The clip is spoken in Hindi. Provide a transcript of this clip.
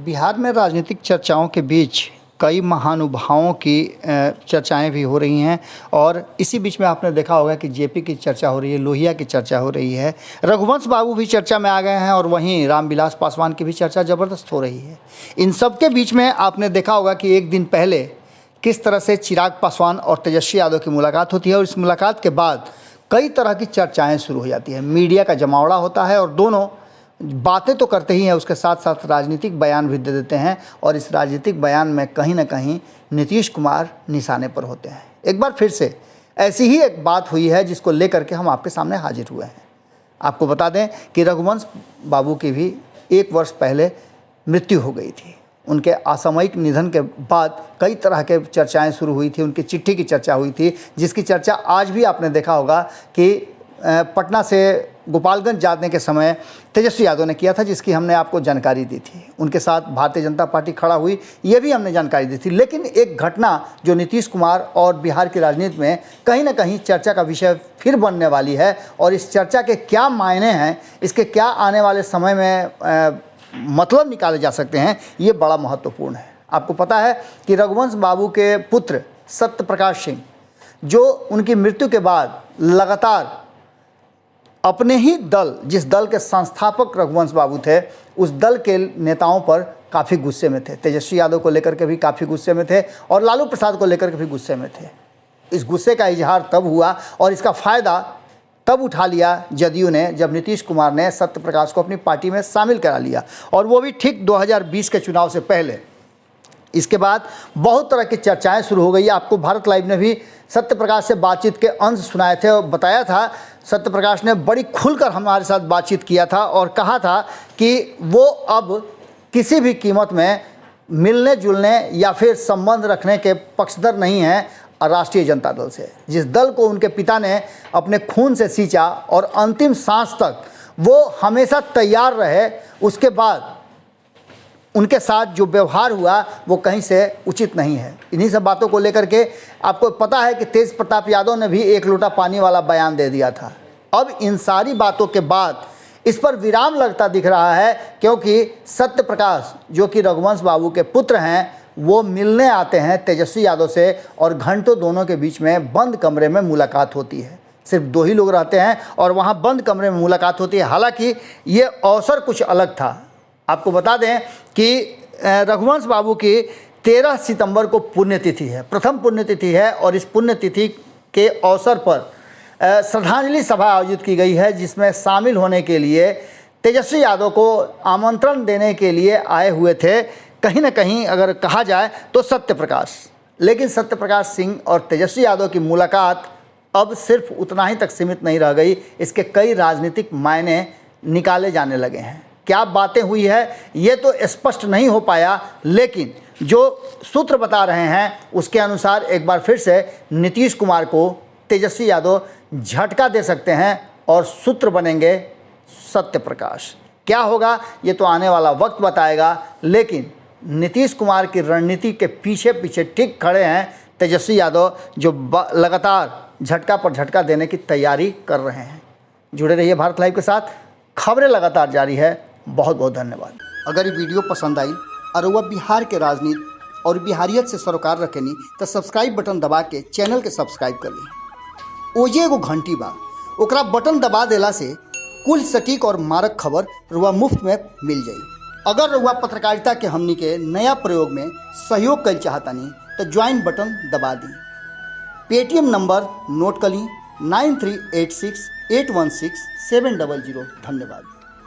बिहार में राजनीतिक चर्चाओं के बीच कई महानुभावों की चर्चाएं भी हो रही हैं और इसी बीच में आपने देखा होगा कि जेपी की चर्चा हो रही है, लोहिया की चर्चा हो रही है, रघुवंश बाबू भी चर्चा में आ गए हैं और वहीं रामविलास पासवान की भी चर्चा ज़बरदस्त हो रही है। इन सब के बीच में आपने देखा होगा कि एक दिन पहले किस तरह से चिराग पासवान और तेजस्वी यादव की मुलाकात होती है और इस मुलाकात के बाद कई तरह की चर्चाएँ शुरू हो जाती हैं। मीडिया का जमावड़ा होता है और दोनों बातें तो करते ही हैं, उसके साथ साथ राजनीतिक बयान भी दे देते हैं और इस राजनीतिक बयान में कहीं ना कहीं नीतीश कुमार निशाने पर होते हैं। एक बार फिर से ऐसी ही एक बात हुई है जिसको लेकर के हम आपके सामने हाजिर हुए हैं। आपको बता दें कि रघुवंश बाबू की भी 1 वर्ष पहले मृत्यु हो गई थी। उनके असामयिक निधन के बाद कई तरह के चर्चाएं शुरू हुई थी, उनकी चिट्ठी की चर्चा हुई थी, जिसकी चर्चा आज भी आपने देखा होगा कि पटना से गोपालगंज जाने के समय तेजस्वी यादव ने किया था, जिसकी हमने आपको जानकारी दी थी। उनके साथ भारतीय जनता पार्टी खड़ा हुई, ये भी हमने जानकारी दी थी। लेकिन एक घटना जो नीतीश कुमार और बिहार की राजनीति में कहीं ना कहीं चर्चा का विषय फिर बनने वाली है और इस चर्चा के क्या मायने हैं, इसके क्या आने वाले समय में मतलब निकाले जा सकते हैं, ये बड़ा महत्वपूर्ण है। आपको पता है कि रघुवंश बाबू के पुत्र सत्य प्रकाश सिंह, जो उनकी मृत्यु के बाद लगातार अपने ही दल, जिस दल के संस्थापक रघुवंश बाबू थे, उस दल के नेताओं पर काफ़ी गुस्से में थे। तेजस्वी यादव को लेकर के भी काफ़ी गुस्से में थे और लालू प्रसाद को लेकर के भी गुस्से में थे। इस गुस्से का इजहार तब हुआ और इसका फ़ायदा तब उठा लिया जदयू ने, जब नीतीश कुमार ने सत्य प्रकाश को अपनी पार्टी में शामिल करा लिया और वो भी ठीक 2020 के चुनाव से पहले। इसके बाद बहुत तरह की चर्चाएं शुरू हो गई। आपको भारत लाइव ने भी सत्य प्रकाश से बातचीत के अंश सुनाए थे और बताया था, सत्य प्रकाश ने बड़ी खुलकर हमारे साथ बातचीत किया था और कहा था कि वो अब किसी भी कीमत में मिलने जुलने या फिर संबंध रखने के पक्षधर नहीं हैं राष्ट्रीय जनता दल से, जिस दल को उनके पिता ने अपने खून से सींचा और अंतिम सांस तक वो हमेशा तैयार रहे। उसके बाद उनके साथ जो व्यवहार हुआ वो कहीं से उचित नहीं है। इन्हीं सब बातों को लेकर के आपको पता है कि तेज प्रताप यादव ने भी 1 लोटा पानी वाला बयान दे दिया था। अब इन सारी बातों के बाद इस पर विराम लगता दिख रहा है, क्योंकि सत्य प्रकाश जो कि रघुवंश बाबू के पुत्र हैं, वो मिलने आते हैं तेजस्वी यादव से और घंटों दोनों के बीच में बंद कमरे में मुलाकात होती है। सिर्फ 2 ही लोग रहते हैं और वहाँ बंद कमरे में मुलाकात होती है। हालांकि ये अवसर कुछ अलग था। आपको बता दें कि रघुवंश बाबू की 13 सितंबर को पुण्यतिथि है, प्रथम पुण्यतिथि है और इस पुण्यतिथि के अवसर पर श्रद्धांजलि सभा आयोजित की गई है, जिसमें शामिल होने के लिए तेजस्वी यादव को आमंत्रण देने के लिए आए हुए थे, कहीं ना कहीं अगर कहा जाए तो सत्य प्रकाश। लेकिन सत्य प्रकाश सिंह और तेजस्वी यादव की मुलाकात अब सिर्फ उतना ही तक सीमित नहीं रह गई, इसके कई राजनीतिक मायने निकाले जाने लगे हैं। क्या बातें हुई है ये तो स्पष्ट नहीं हो पाया, लेकिन जो सूत्र बता रहे हैं उसके अनुसार एक बार फिर से नीतीश कुमार को तेजस्वी यादव झटका दे सकते हैं और सूत्र बनेंगे सत्य प्रकाश। क्या होगा ये तो आने वाला वक्त बताएगा, लेकिन नीतीश कुमार की रणनीति के पीछे पीछे ठीक खड़े हैं तेजस्वी यादव, जो लगातार झटका पर झटका देने की तैयारी कर रहे हैं। जुड़े रहिए भारत लाइव के साथ, खबरें लगातार जारी है। बहुत बहुत धन्यवाद। अगर ये वीडियो पसंद आई और वह बिहार के राजनीति और बिहारियत से सरोकार रखेनी तो सब्सक्राइब बटन दबा के चैनल के सब्सक्राइब कर ली। ओजे एगो घंटी बा, ओकरा बटन दबा देला से कुल सटीक और मारक खबर रुआ मुफ्त में मिल जाई। अगर रुआ पत्रकारिता के हमनी के नया प्रयोग में सहयोग कर चाहतानी तो ज्वाइन बटन दबा दी। पेटीएम नंबर नोट कर ली 9386816700। धन्यवाद।